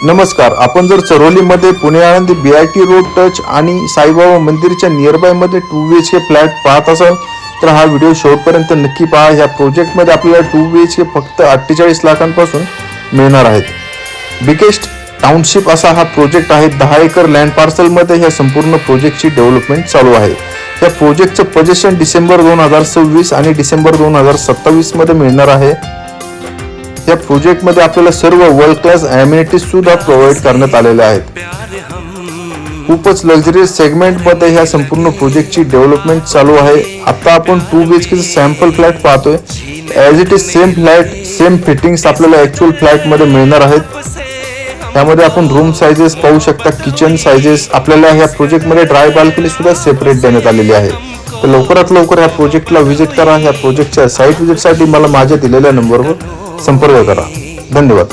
नमस्कार. आपण जर चरोलीमध्ये Pune Alandi BIT road touch आणि साईबाबा मंदिरच्या नियरबाय मध्ये 2 BHK फ्लॅट पाहत असाल तर हा व्हिडिओ शेवटपर्यंत नक्की पहा. ह्या प्रोजेक्टमध्ये आपल्याला 2 BHK फक्त 48 लाखांपासून मिळणार आहेत. बिगेस्ट टाउनशिप असा हा प्रोजेक्ट आहे. 10 एकर लँड पार्सल मध्ये ह्या संपूर्ण प्रोजेक्टची डेव्हलपमेंट चालू आहे. या प्रोजेक्टचं पोझिशन डिसेंबर 2026 आणि डिसेंबर 2027 मध्ये मिळणार आहे. या प्रोजेक्ट मध्ये आपल्याला सर्व वर्ल्ड क्लास अमेनिटीज सुद्धा प्रोव्हाइड करण्यात आलेल्या आहेत. खूपच लक्झरियस सेगमेंट मध्ये ह्या संपूर्ण प्रोजेक्टची डेव्हलपमेंट चालू आहे. आता आपण 2 BHK सॅम्पल फ्लॅट पाहतोय. As it is same flat same fittings आपल्याला ॲक्च्युअल फ्लॅट मध्ये मिळणार आहेत. त्यामध्ये आपण रूम साइजेस पाहू शकता, किचन साइजेस. आपल्याला ह्या प्रोजेक्ट मध्ये ड्राय बाल्कनी सुद्धा सेपरेट देण्यात आलेली आहे. तर लवकरात लवकर ह्या प्रोजेक्टला व्हिजिट करा. ह्या प्रोजेक्टच्या साईट व्हिजिटसाठी मला माझ्या दिलेल्या नंबरवर संपर्क करा. धन्यवाद.